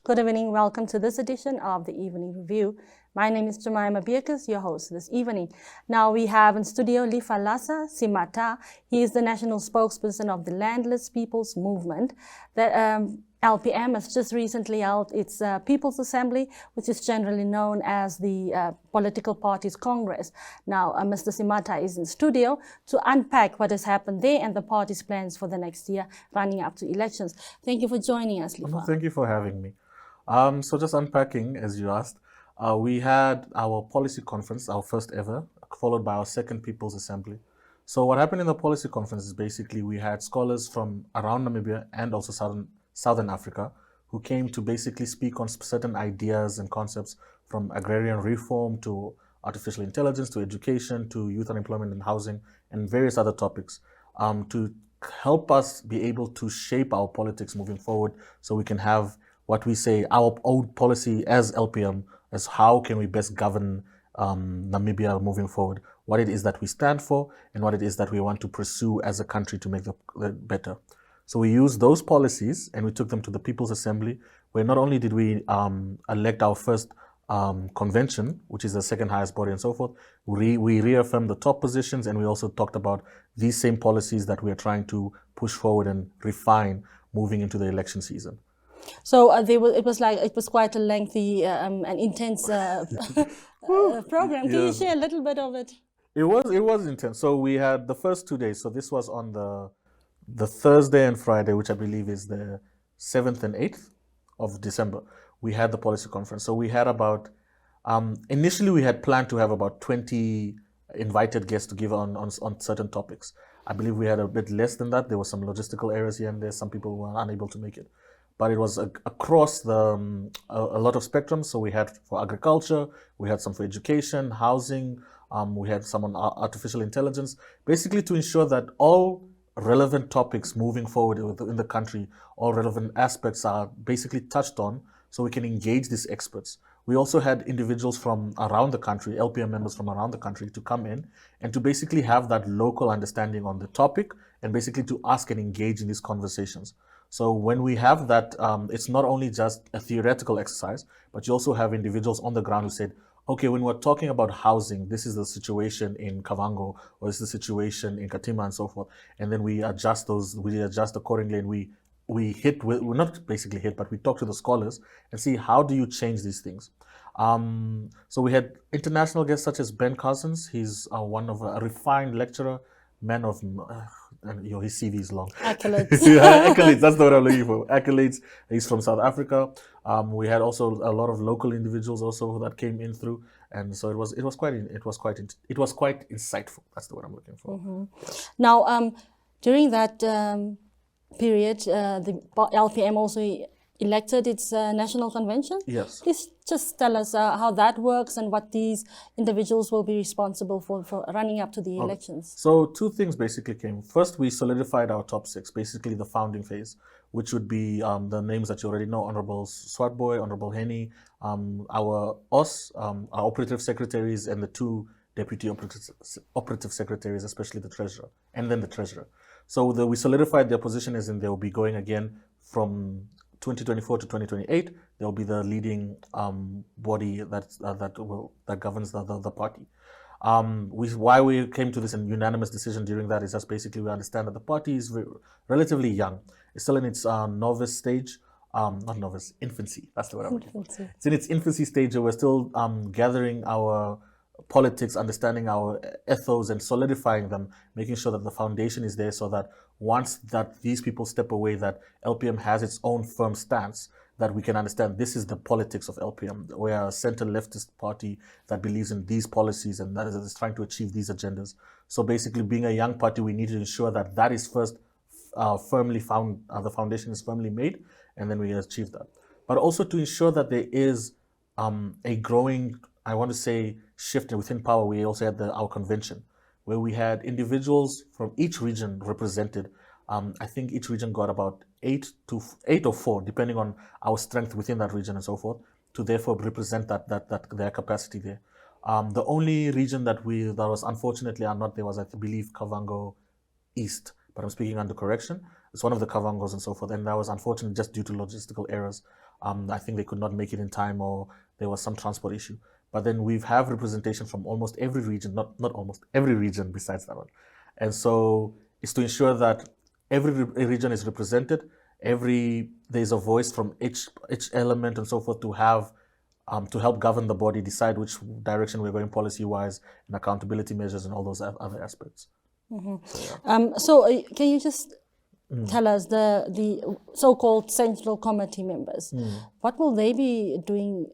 Good evening. Welcome to this edition of the Evening Review. My name is Jemima Birkus, your host this evening. Now we have in studio Lifalaza, Simataa. He is the national spokesperson of the Landless People's Movement. The LPM has just recently held its People's Assembly, which is generally known as the Political Parties Congress. Now, Mr. Simataa is in studio to unpack what has happened there and the party's plans for the next year running up to elections. Thank you for joining us, Lifa. Thank you for having me. So just unpacking, as you asked, we had our policy conference, our first ever, followed by our second People's Assembly. So what happened in the policy conference is basically we had scholars from around Namibia and also Southern Africa who came to basically speak on certain ideas and concepts, from agrarian reform to artificial intelligence to education to youth unemployment and housing and various other topics, to help us be able to shape our politics moving forward, so we can have what we say our own policy as LPM, as how can we best govern Namibia moving forward, what it is that we stand for and what it is that we want to pursue as a country to make the better. So we used those policies and we took them to the People's Assembly, where not only did we elect our first convention, which is the second highest body and so forth, we reaffirmed the top positions, and we also talked about these same policies that we are trying to push forward and refine moving into the election season. So it was quite a lengthy and intense program. Can you share a little bit of it? It was intense. So we had the first 2 days. So this was on the Thursday and Friday, which I believe is the 7th and 8th of December. We had the policy conference. So we had about, initially we had planned to have about 20 invited guests to give on certain topics. I believe we had a bit less than that. There were some logistical errors here and there. Some people were unable to make it. But it was across a lot of spectrums. So we had for agriculture, we had some for education, housing, we had some on artificial intelligence, basically to ensure that all relevant topics moving forward in the country, all relevant aspects are basically touched on, so we can engage these experts. We also had individuals from around the country, LPM members from around the country, to come in and to basically have that local understanding on the topic and basically to ask and engage in these conversations. So when we have that, it's not only just a theoretical exercise, but you also have individuals on the ground who said, okay, when we're talking about housing, this is the situation in Kavango, or this is the situation in Katima and so forth. And then we adjust accordingly, and we not basically hit, but we talk to the scholars and see how do you change these things. So we had international guests such as Ben Cousins. He's one of a refined lecturer, man of, his CV is long. Accolades. Yeah, accolades, that's the word I'm looking for. Accolades. He's from South Africa. We had also a lot of local individuals also that came in through, and so it was quite insightful. That's the word I'm looking for. Mm-hmm. Yes. Now, during that period, the LPM also elected its national convention. Yes. Please just tell us how that works and what these individuals will be responsible for running up to the elections. So two things basically came. First, we solidified our top six, basically the founding phase, which would be the names that you already know: Honorable Swartboy, Honorable Henny, our operative secretaries, and the two deputy operative secretaries, especially the treasurer, and then the treasurer. So we solidified their position as in they will be going again from 2024 to 2028. There will be the leading body that governs the party. Why we came to this unanimous decision during that is just basically we understand that the party is relatively young. It's still in its novice stage, infancy. That's the word I'm looking for. It's in its infancy stage, where we're still gathering our politics, understanding our ethos and solidifying them, making sure that the foundation is there, so that once that these people step away, that LPM has its own firm stance, that we can understand this is the politics of LPM. We are a center leftist party that believes in these policies and that is trying to achieve these agendas. So basically, being a young party, we need to ensure that that is first firmly found, the foundation is firmly made, and then we achieve that. But also to ensure that there is a growing, I want to say, shift within power. We also had our convention, where we had individuals from each region represented. I think each region got about eight or four, depending on our strength within that region and so forth, to therefore represent that their capacity there. The only region that was unfortunately are not there was, I believe, Kavango East, but I'm speaking under correction. It's one of the Kavangos and so forth. And that was unfortunate just due to logistical errors. I think they could not make it in time, or there was some transport issue. But then we have representation from almost every region, not almost every region besides that one. And so it's to ensure that every region is represented. There's a voice from each element and so forth to have to help govern the body, decide which direction we're going policy-wise, and accountability measures and all those other aspects. Can you just tell us the so-called Central Committee members, what will they be doing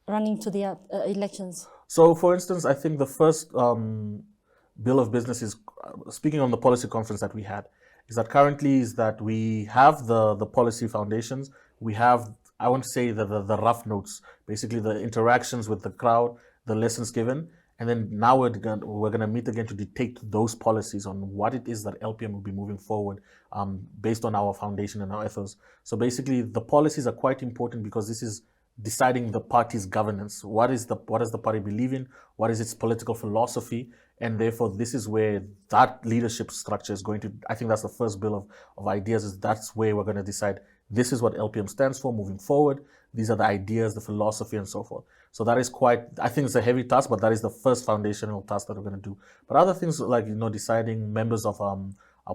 running to the elections? So, for instance, I think the first bill of business is, speaking on the policy conference that we had, is that currently is that we have the policy foundations, we have, I want to say, the rough notes, basically the interactions with the crowd, the lessons given, and then now we're going to meet again to dictate those policies on what it is that LPM will be moving forward based on our foundation and our ethos. So basically, the policies are quite important because this is deciding the party's governance. What does the party believe in? What is its political philosophy? And therefore, this is where that leadership structure is going to, I think that's the first bill of ideas, is that's where we're going to decide this is what LPM stands for moving forward. These are the ideas, the philosophy, and so forth. So that is quite, I think it's a heavy task, but that is the first foundational task that we're going to do. But other things like, deciding members of our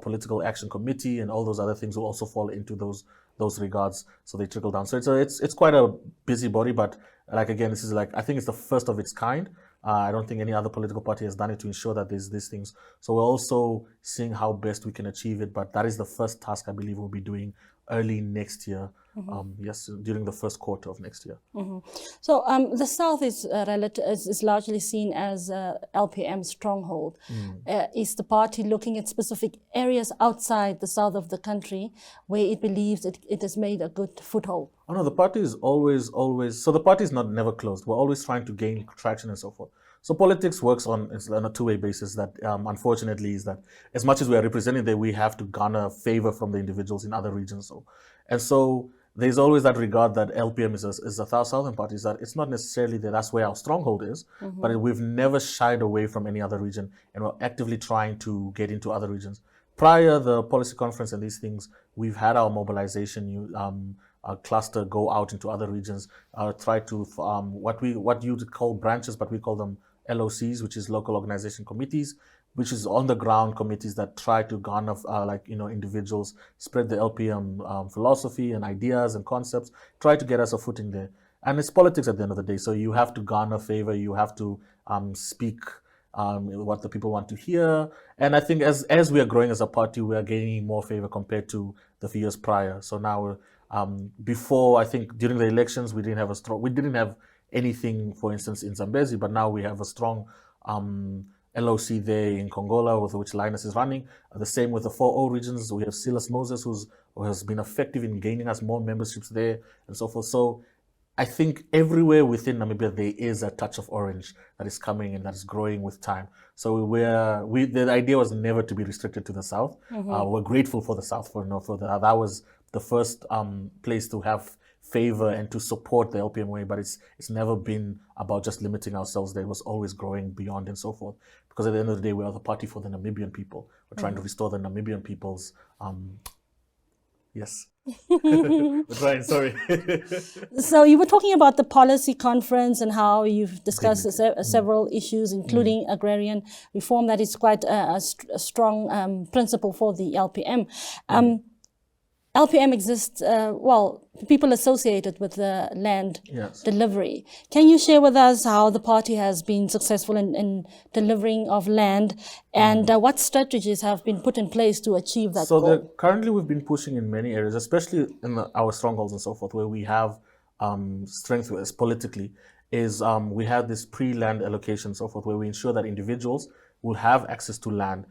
political action committee and all those other things will also fall into those regards. So they trickle down. So it's quite a busy body, but like, again, this is like, I think it's the first of its kind. I don't think any other political party has done it to ensure that there's these things. So we're also seeing how best we can achieve it. But that is the first task I believe we'll be doing early next year. Yes, during the first quarter of next year. So the South is largely seen as LPM's stronghold. Is the party looking at specific areas outside the south of the country where it believes it has made a good foothold? Oh no, the party is always, so the party is never closed. We're always trying to gain traction and so forth. So politics works on a two-way basis that unfortunately is that as much as we are representing there, we have to garner favor from the individuals in other regions. And so there's always that regard that LPM is a Southern party, is that it's not necessarily that that's where our stronghold is, but we've never shied away from any other region, and we're actively trying to get into other regions. Prior the policy conference and these things, we've had our mobilization cluster go out into other regions, try to what you'd call branches, but we call them LOCs, which is local organization committees, which is on the ground committees that try to garner individuals, spread the LPM philosophy and ideas and concepts, try to get us a footing there. And it's politics at the end of the day, so you have to garner favor, you have to speak what the people want to hear. And I think as we are growing as a party, we are gaining more favor compared to the few years prior. So now before, I think during the elections, we didn't have anything, for instance, in Zambezi, but now we have a strong LOC there in Kongola, with which Linus is running. The same with the 4O regions. We have Silas Moses, who has been effective in gaining us more memberships there and so forth. So I think everywhere within Namibia, there is a touch of orange that is coming and that is growing with time. So the idea was never to be restricted to the South. We're grateful for the South for that. That was the first place to have favor and to support the LPM way, but it's never been about just limiting ourselves there. It was always growing beyond and so forth. Because at the end of the day, we are the party for the Namibian people. We're trying to restore the Namibian people's, yes. We're trying, sorry. So you were talking about the policy conference and how you've discussed several issues, including agrarian reform. That is quite a strong principle for the LPM. LPM exists, people associated with the land delivery. Can you share with us how the party has been successful in delivering of land and what strategies have been put in place to achieve that goal? So currently we've been pushing in many areas, especially in our strongholds and so forth, where we have strength politically, is we have this pre-land allocation and so forth, where we ensure that individuals will have access to land.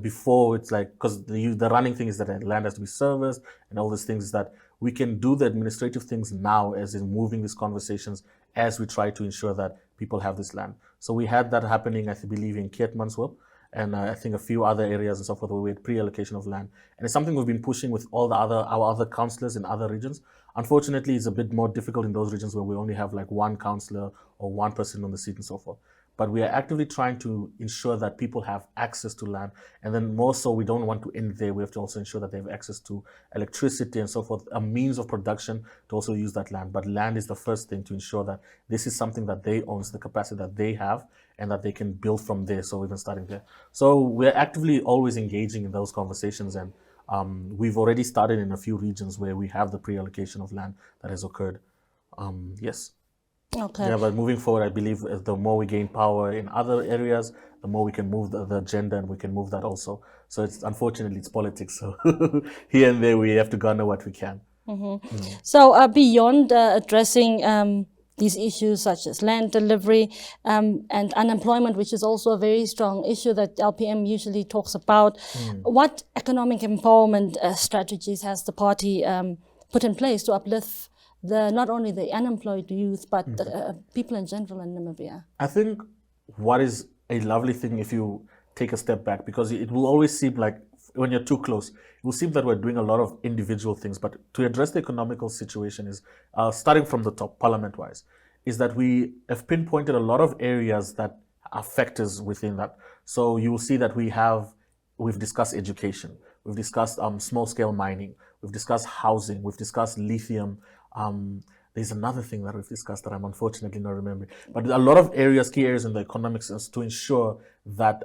Before, it's like, because the running thing is that land has to be serviced and all these things, is that we can do the administrative things now as in moving these conversations as we try to ensure that people have this land. So we had that happening, I believe, in Keetmanshoop, and I think a few other areas and so forth where we had pre-allocation of land. And it's something we've been pushing with all our other councillors in other regions. Unfortunately, it's a bit more difficult in those regions where we only have like one councillor or one person on the seat and so forth. but we are actively trying to ensure that people have access to land. And then more so, we don't want to end there. We have to also ensure that they have access to electricity and so forth, a means of production to also use that land. But land is the first thing to ensure that this is something that they own, the capacity that they have, and that they can build from there. So even starting there. So we're actively always engaging in those conversations, and we've already started in a few regions where we have the pre-allocation of land that has occurred. Yes. Okay. Yeah, but moving forward, I believe the more we gain power in other areas, the more we can move the agenda, and we can move that also. So it's unfortunately it's politics. So here and there we have to garner what we can. So beyond addressing these issues such as land delivery and unemployment, which is also a very strong issue that LPM usually talks about, what economic empowerment strategies has the party put in place to uplift not only the unemployed youth, but people in general in Namibia? I think what is a lovely thing, if you take a step back, because it will always seem like when you're too close, it will seem that we're doing a lot of individual things. But to address the economical situation is, starting from the top, parliament-wise, is that we have pinpointed a lot of areas that are factors within that. So you will see that we've discussed education, we've discussed small-scale mining, we've discussed housing, we've discussed lithium. There's another thing that we've discussed that I'm unfortunately not remembering. But a lot of areas, key areas in the economic sense, to ensure that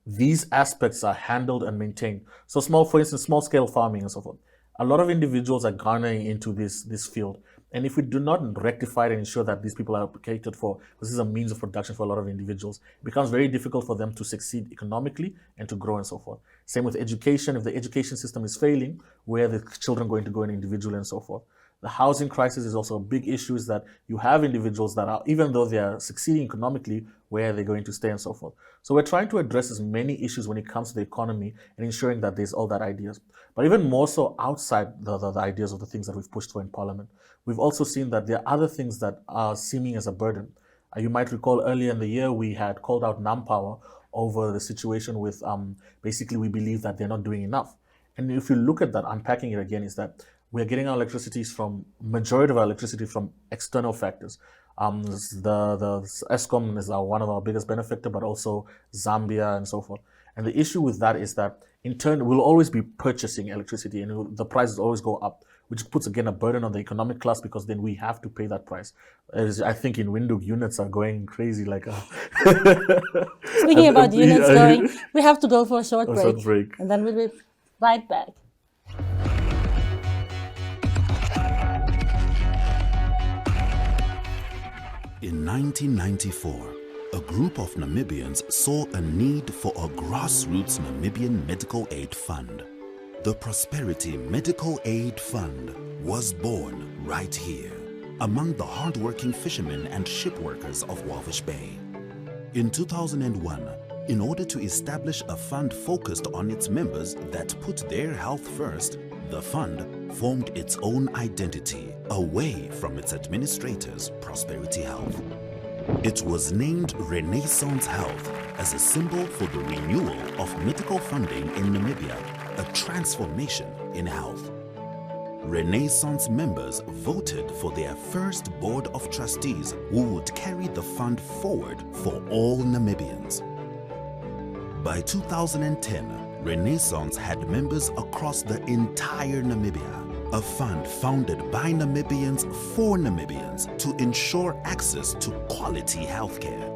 these aspects are handled and maintained. So for instance, small-scale farming and so forth. A lot of individuals are garnering into this field. And if we do not rectify it and ensure that these people are catered for, because this is a means of production for a lot of individuals, it becomes very difficult for them to succeed economically and to grow and so forth. Same with education. If the education system is failing, where are the children going to go in individually and so forth? The housing crisis is also a big issue, is that you have individuals that are, even though they are succeeding economically, where are they going to stay and so forth. So we're trying to address as many issues when it comes to the economy and ensuring that there's all that ideas. But even more so outside the ideas of the things that we've pushed for in Parliament, we've also seen that there are other things that are seeming as a burden. You might recall earlier in the year, we had called out NamPower over the situation with, basically we believe that they're not doing enough. And if you look at that, unpacking it again, is that we're getting our majority of our electricity from external factors. The Eskom is one of our biggest benefactor, but also Zambia and so forth. And the issue with that is that in turn, we'll always be purchasing electricity, and the prices always go up, which puts again a burden on the economic class, because then we have to pay that price. I think in Windhoek, units are going crazy. Speaking about units going, we have to go for a short break. And then we'll be right back. In 1994, a group of Namibians saw a need for a grassroots Namibian medical aid fund. The Prosperity Medical Aid Fund was born right here, among the hard-working fishermen and ship workers of Walvis Bay. In 2001, in order to establish a fund focused on its members that put their health first, the fund formed its own identity away from its administrators, Prosperity Health. It was named Renaissance Health as a symbol for the renewal of medical funding in Namibia, a transformation in health. Renaissance members voted for their first board of trustees who would carry the fund forward for all Namibians. By 2010, Renaissance had members across the entire Namibia, a fund founded by Namibians for Namibians to ensure access to quality healthcare.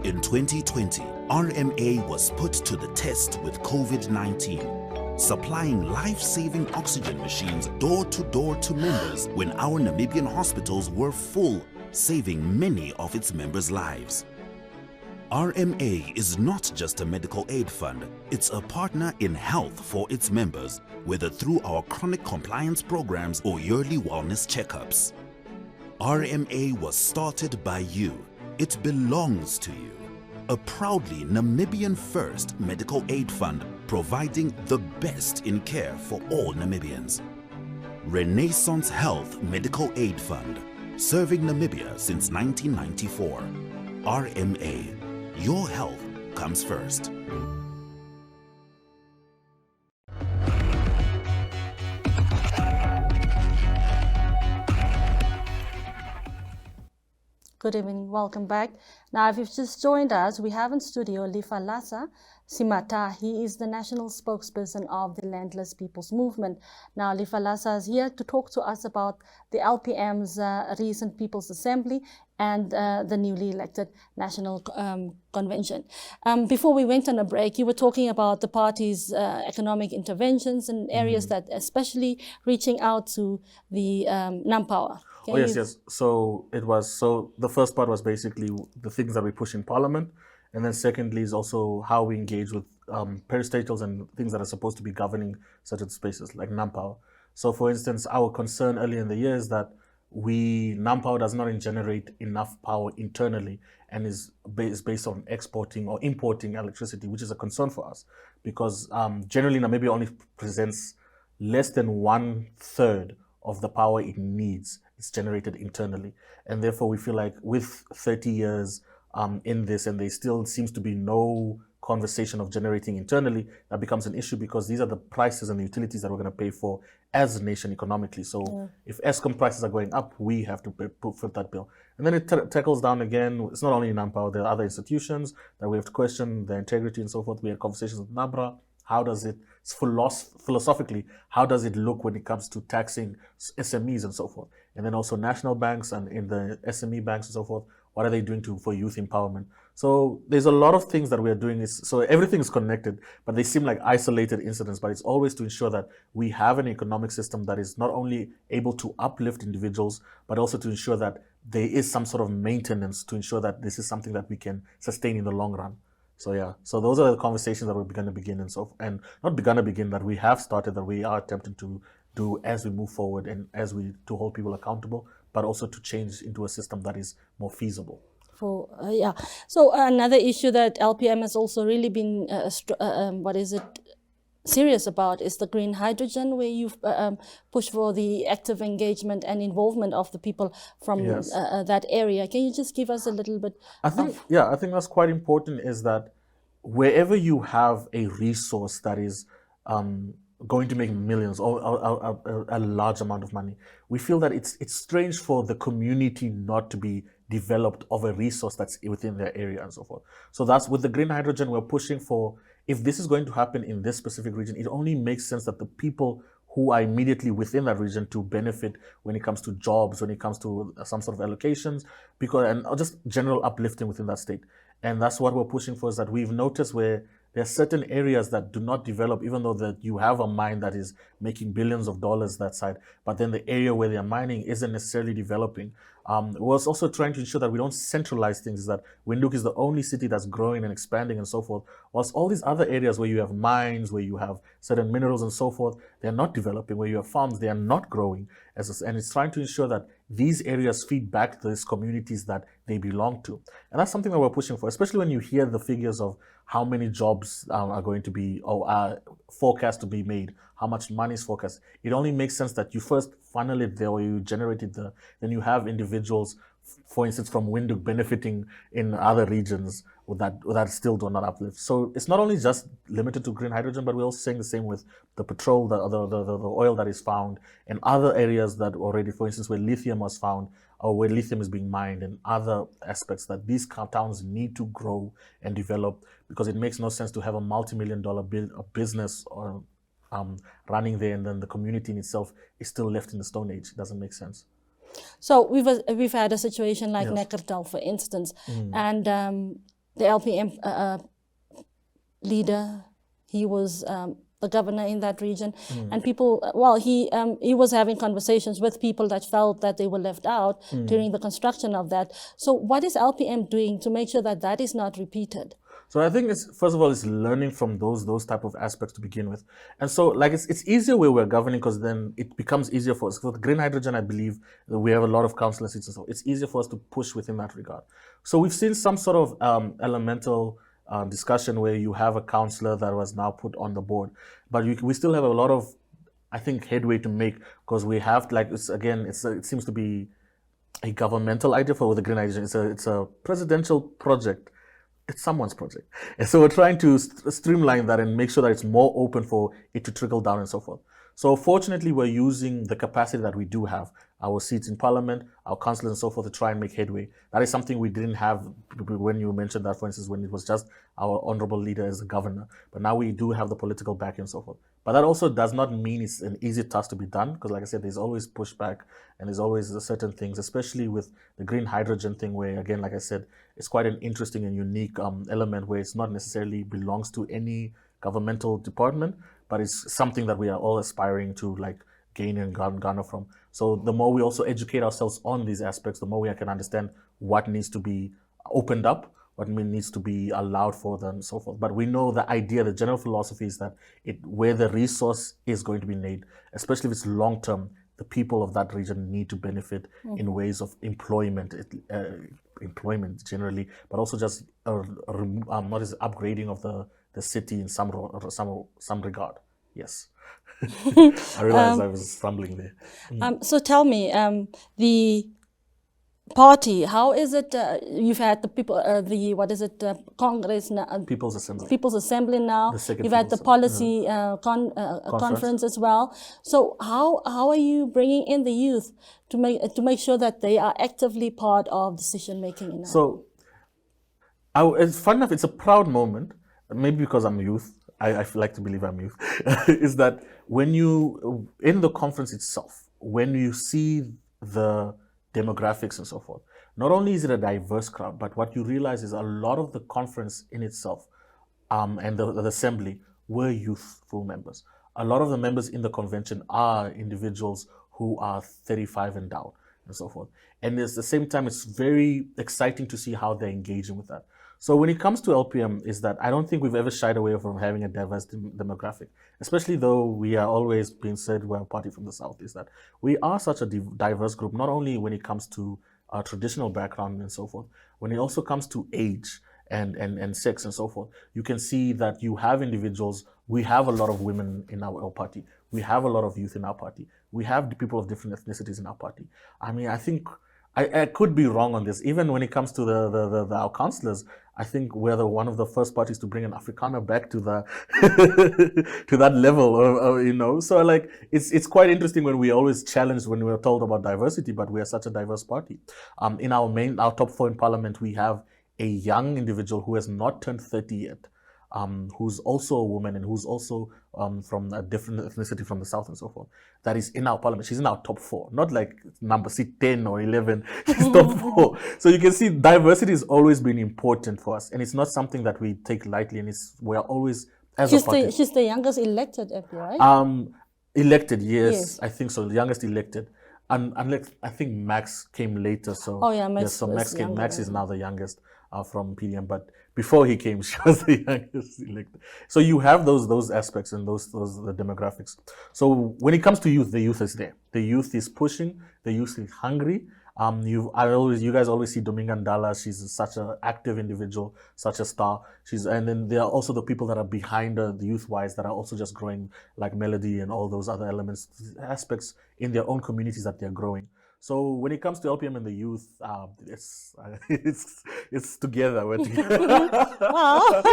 In 2020, RMA was put to the test with COVID-19, supplying life-saving oxygen machines door-to-door to members when our Namibian hospitals were full, saving many of its members' lives. RMA is not just a medical aid fund, it's a partner in health for its members, whether through our chronic compliance programs or yearly wellness checkups. RMA was started by you. It belongs to you. A proudly Namibian first medical aid fund, providing the best in care for all Namibians. Renaissance Health Medical Aid Fund, serving Namibia since 1994. RMA. Your health comes first. Good evening, welcome back. Now, if you've just joined us, we have in studio Lifalaza, Simataa. He is the national spokesperson of the Landless People's Movement. Now, Lifalaza is here to talk to us about the LPM's recent People's Assembly and the newly elected National Convention. Before we went on a break, you were talking about the party's economic interventions in areas that especially reaching out to the non-power. Yes. So the first part was basically the things that we push in Parliament, and then secondly is also how we engage with parastatals and things that are supposed to be governing certain spaces like non-power. So for instance, our concern earlier in the year is that non-power does not generate enough power internally and is based on exporting or importing electricity, which is a concern for us because generally Namibia only presents less than 1/3 of the power it needs. It's generated internally. And therefore, we feel like with 30 years in this, and there still seems to be no conversation of generating internally, that becomes an issue because these are the prices and the utilities that we're going to pay for as a nation economically. So if Eskom prices are going up, we have to foot that bill. And then it tackles down again. It's not only non-power, there are other institutions that we have to question their integrity and so forth. We had conversations with NABRA. How does it, philosophically, how does it look when it comes to taxing SMEs and so forth? And then also national banks and in the SME banks and so forth, what are they doing for youth empowerment? So there's a lot of things that we are doing. So everything is connected, but they seem like isolated incidents, but it's always to ensure that we have an economic system that is not only able to uplift individuals, but also to ensure that there is some sort of maintenance to ensure that this is something that we can sustain in the long run. So those are the conversations that we're going to begin and not going to begin, that we have started, that we are attempting to do as we move forward and to hold people accountable, but also to change into a system that is more feasible. So another issue that LPM has also really been serious about is the green hydrogen, where you've pushed for the active engagement and involvement of the people from that area. Can you just give us a little bit? I think that's quite important, is that wherever you have a resource that is going to make millions or a large amount of money, we feel that it's strange for the community not to be developed of a resource that's within their area and so forth. So that's with the green hydrogen, we're pushing for, if this is going to happen in this specific region, it only makes sense that the people who are immediately within that region to benefit when it comes to jobs, when it comes to some sort of allocations, and just general uplifting within that state. And that's what we're pushing for, is that we've noticed where there are certain areas that do not develop, even though that you have a mine that is making billions of dollars that side, but then the area where they're mining isn't necessarily developing. We're also trying to ensure that we don't centralize things, that Windhoek is the only city that's growing and expanding and so forth, whilst all these other areas where you have mines, where you have certain minerals and so forth, they're not developing, where you have farms, they are not growing. And it's trying to ensure that these areas feed back to these communities that they belong to. And that's something that we're pushing for, especially when you hear the figures of how many jobs are going to be, or are forecast to be made, how much money is forecast. It only makes sense that you first funnel it there, or you generate it there, then you have individuals, for instance, from Windhoek benefiting in other regions that still do not uplift. So it's not only just limited to green hydrogen, but we're also saying the same with the petrol, the oil that is found, and other areas that already, for instance, where lithium was found, or where lithium is being mined, and other aspects that these towns need to grow and develop, because it makes no sense to have a multi-million-dollar business or running there, and then the community in itself is still left in the Stone Age. It doesn't make sense. So we've had a situation like Neckartal, for instance, and the LPM leader, he was the governor in that region, and people, he was having conversations with people that felt that they were left out during the construction of that. So what is LPM doing to make sure that that is not repeated? So I think first of all, it's learning from those type of aspects to begin with. And so like it's easier where we're governing, because then it becomes easier for us. For the green hydrogen, I believe that we have a lot of councillor seats and so it's easier for us to push within that regard. So we've seen some sort of elemental discussion where you have a councillor that was now put on the board, but we still have a lot of, I think, headway to make, because we have, like, it seems to be a governmental idea for the green hydrogen. It's a presidential project. It's someone's project. And so we're trying to streamline that and make sure that it's more open for it to trickle down and so forth. So fortunately, we're using the capacity that we do have. our seats in parliament, our councillors and so forth to try and make headway. That is something we didn't have when you mentioned that, for instance, when it was just our honorable leader as the governor. But now we do have the political backing and so forth. But that also does not mean it's an easy task to be done, because like I said, there's always pushback and there's always certain things, especially with the green hydrogen thing, where again, like I said, it's quite an interesting and unique element where it's not necessarily belongs to any governmental department, but it's something that we are all aspiring to like gain and garner from. So the more we also educate ourselves on these aspects, the more we can understand what needs to be opened up, what needs to be allowed for them and so forth. But we know the idea, the general philosophy is that where the resource is going to be made, especially if it's long term, the people of that region need to benefit in ways of employment generally, but also just not as upgrading of the city in some regard. Yes. I realized I was fumbling there. So tell me, the party, how is it? You've had the people, Congress now, People's Assembly. People's Assembly now. The second You've had the People's policy conference as well. So how are you bringing in the youth to make sure that they are actively part of decision making? So, it's fun enough. It's a proud moment. Maybe because I'm youth. I like to believe I'm youth. Is that when you in the conference itself, when you see the demographics and so forth, not only is it a diverse crowd, but what you realize is a lot of the conference in itself and the assembly were youthful members. A lot of the members in the convention are individuals who are 35 and down and so forth. And at the same time, it's very exciting to see how they're engaging with that. So when it comes to LPM, is that I don't think we've ever shied away from having a diverse demographic, especially though we are always being said we're a party from the South, is that we are such a diverse group, not only when it comes to our traditional background and so forth, when it also comes to age and sex and so forth. You can see that you have individuals, we have a lot of women in our party, we have a lot of youth in our party, we have the people of different ethnicities in our party. I mean, I think I could be wrong on this. Even when it comes to our councillors, I think we're one of the first parties to bring an Afrikaner back to the to that level, you know. So like it's quite interesting when we always challenged when we were told about diversity, but we are such a diverse party. In our top 4 in parliament, we have a young individual who has not turned 30 yet, who's also a woman and who's also from a different ethnicity from the South and so forth, that is in our parliament. She's in our top 4, not like number 10 or 11, she's top 4. So you can see diversity has always been important for us, and it's not something that we take lightly, and we're always, as a party. She's the youngest elected MP, right? Elected, yes, I think so, the youngest elected. And unless, I think Max came later, so Max is now the youngest from PDM, but before he came, she was the youngest elected. So you have those aspects and those the demographics. So when it comes to youth, the youth is there. The youth is pushing. The youth is hungry. You guys always see Dominga Ndala. She's such an active individual, such a star. And then there are also the people that are behind her, the youth-wise, that are also just growing, like Melody and all those other elements, aspects in their own communities that they're growing. So when it comes to LPM and the youth, it's together. We're together. Wow.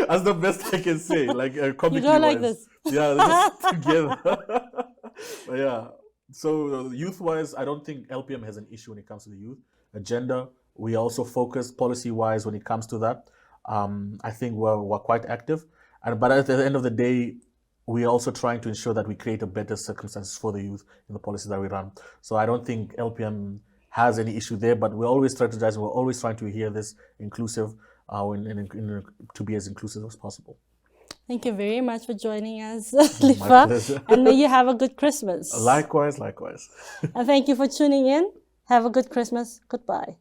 That's the best I can say. Like you don't like this? Yeah, just together. But yeah. So youth-wise, I don't think LPM has an issue when it comes to the youth agenda. We also focus policy-wise when it comes to that. I think we're quite active, but at the end of the day, we are also trying to ensure that we create a better circumstances for the youth in the policies that we run. So I don't think LPM has any issue there, but we're always strategizing. We're always trying to hear this inclusive, to be as inclusive as possible. Thank you very much for joining us, Lifa, and may you have a good Christmas. Likewise. And thank you for tuning in. Have a good Christmas. Goodbye.